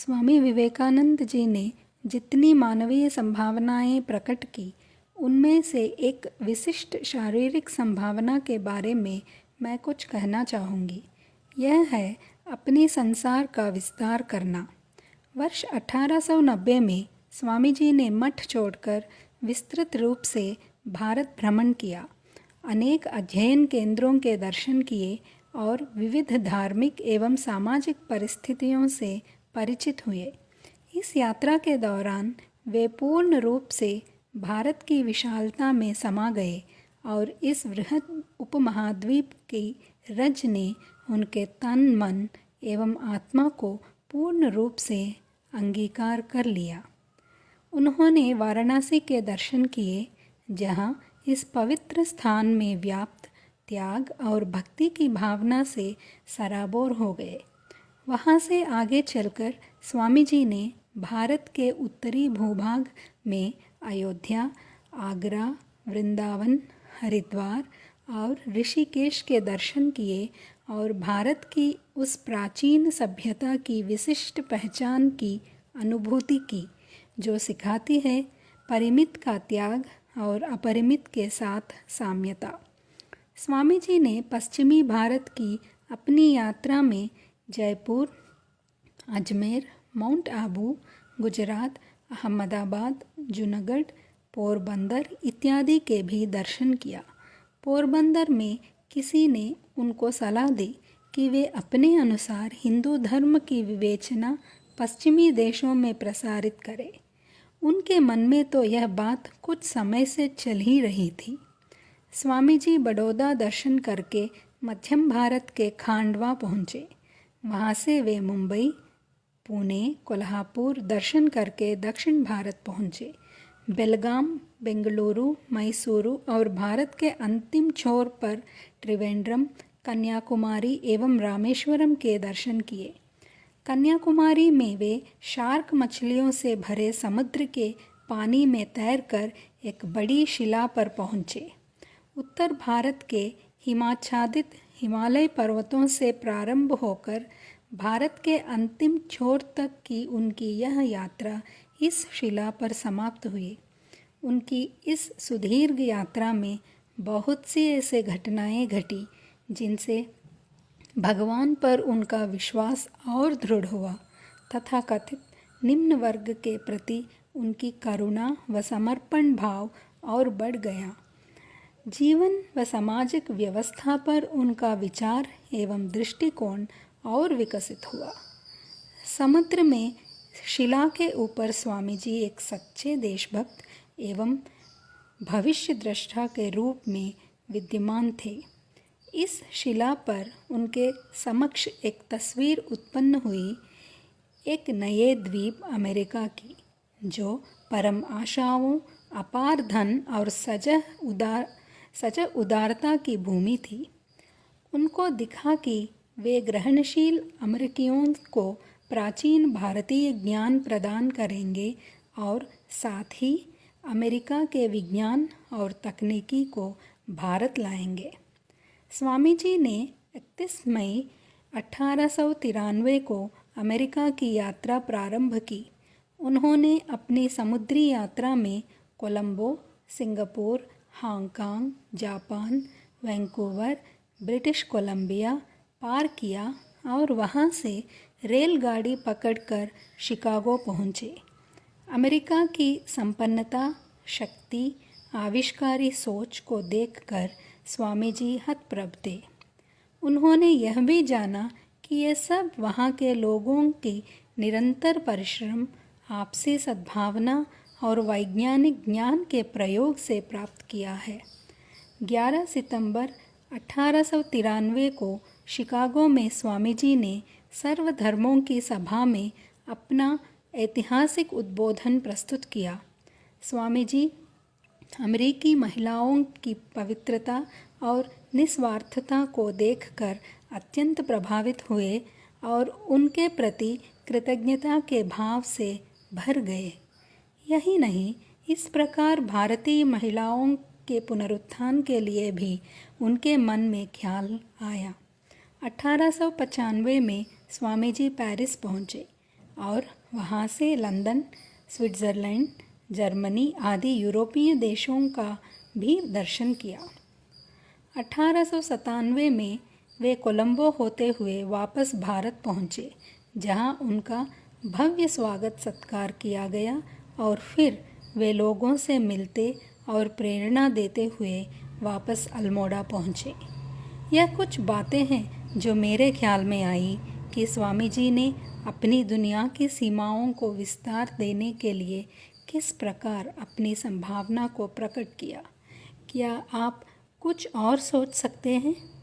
स्वामी विवेकानंद जी ने जितनी मानवीय संभावनाएं प्रकट की, उनमें से एक विशिष्ट शारीरिक संभावना के बारे में मैं कुछ कहना चाहूँगी। यह है अपने संसार का विस्तार करना। वर्ष 1890 में स्वामी जी ने मठ छोड़कर विस्तृत रूप से भारत भ्रमण किया, अनेक अध्ययन केंद्रों के दर्शन किए और विविध धार्मिक एवं सामाजिक परिस्थितियों से परिचित हुए। इस यात्रा के दौरान वे पूर्ण रूप से भारत की विशालता में समा गए और इस वृहद उपमहाद्वीप की रज ने उनके तन, मन एवं आत्मा को पूर्ण रूप से अंगीकार कर लिया। उन्होंने वाराणसी के दर्शन किए, जहाँ इस पवित्र स्थान में व्याप्त त्याग और भक्ति की भावना से सराबोर हो गए। वहाँ से आगे चलकर स्वामी जी ने भारत के उत्तरी भूभाग में अयोध्या, आगरा, वृंदावन, हरिद्वार और ऋषिकेश के दर्शन किए और भारत की उस प्राचीन सभ्यता की विशिष्ट पहचान की अनुभूति की, जो सिखाती है परिमित का त्याग और अपरिमित के साथ साम्यता। स्वामी जी ने पश्चिमी भारत की अपनी यात्रा में जयपुर, अजमेर, माउंट आबू, गुजरात, अहमदाबाद, जूनागढ़, पोरबंदर इत्यादि के भी दर्शन किया। पोरबंदर में किसी ने उनको सलाह दी कि वे अपने अनुसार हिंदू धर्म की विवेचना पश्चिमी देशों में प्रसारित करें। उनके मन में तो यह बात कुछ समय से चल ही रही थी। स्वामी जी बड़ौदा दर्शन करके मध्यम भारत के खांडवा पहुँचे। वहाँ से वे मुंबई, पुणे, कोल्हापुर दर्शन करके दक्षिण भारत पहुँचे। बेलगाम, बेंगलुरु, मैसूरू और भारत के अंतिम छोर पर त्रिवेंद्रम, कन्याकुमारी एवं रामेश्वरम के दर्शन किए। कन्याकुमारी में वे शार्क मछलियों से भरे समुद्र के पानी में तैरकर एक बड़ी शिला पर पहुँचे। उत्तर भारत के हिमाच्छादित हिमालय पर्वतों से प्रारंभ होकर भारत के अंतिम छोर तक की उनकी यह यात्रा इस शिला पर समाप्त हुई। उनकी इस सुदीर्घ यात्रा में बहुत सी ऐसे घटनाएं घटी जिनसे भगवान पर उनका विश्वास और दृढ़ हुआ तथा कथित निम्न वर्ग के प्रति उनकी करुणा व समर्पण भाव और बढ़ गया। जीवन व सामाजिक व्यवस्था पर उनका विचार एवं दृष्टिकोण और विकसित हुआ। समुद्र में शिला के ऊपर स्वामी जी एक सच्चे देशभक्त एवं भविष्य दृष्टा के रूप में विद्यमान थे। इस शिला पर उनके समक्ष एक तस्वीर उत्पन्न हुई, एक नए द्वीप अमेरिका की, जो परम आशाओं, अपार धन और सजह उदारता की भूमि थी। उनको दिखा कि वे ग्रहणशील अमेरिकियों को प्राचीन भारतीय ज्ञान प्रदान करेंगे और साथ ही अमेरिका के विज्ञान और तकनीकी को भारत लाएंगे। स्वामी जी ने 31 मई 1893 को अमेरिका की यात्रा प्रारंभ की। उन्होंने अपनी समुद्री यात्रा में Colombo, Singapore, Hong Kong, Japan, Vancouver, British Columbia पार किया और वहाँ से रेलगाड़ी पकड़कर शिकागो पहुँचे। अमेरिका की संपन्नता, शक्ति, आविष्कारी सोच को देखकर स्वामी जी हतप्रभ थे। उन्होंने यह भी जाना कि ये सब वहाँ के लोगों की निरंतर परिश्रम, आपसी सद्भावना और वैज्ञानिक ज्ञान के प्रयोग से प्राप्त किया है। 11 सितंबर 1893 को शिकागो में स्वामी जी ने सर्वधर्मों की सभा में अपना ऐतिहासिक उद्बोधन प्रस्तुत किया। स्वामी जी अमेरिकी महिलाओं की पवित्रता और निस्वार्थता को देखकर अत्यंत प्रभावित हुए और उनके प्रति कृतज्ञता के भाव से भर गए। यही नहीं, इस प्रकार भारतीय महिलाओं के पुनरुत्थान के लिए भी उनके मन में ख्याल आया। 1895 में स्वामी जी पेरिस पहुँचे और वहाँ से लंदन, स्विट्ज़रलैंड, जर्मनी आदि यूरोपीय देशों का भी दर्शन किया। 1897 में वे कोलंबो होते हुए वापस भारत पहुँचे, जहाँ उनका भव्य स्वागत सत्कार किया गया और फिर वे लोगों से मिलते और प्रेरणा देते हुए वापस अल्मोड़ा पहुँचे। यह कुछ बातें हैं जो मेरे ख्याल में आई कि स्वामी जी ने अपनी दुनिया की सीमाओं को विस्तार देने के लिए किस प्रकार अपनी संभावना को प्रकट किया। क्या आप कुछ और सोच सकते हैं?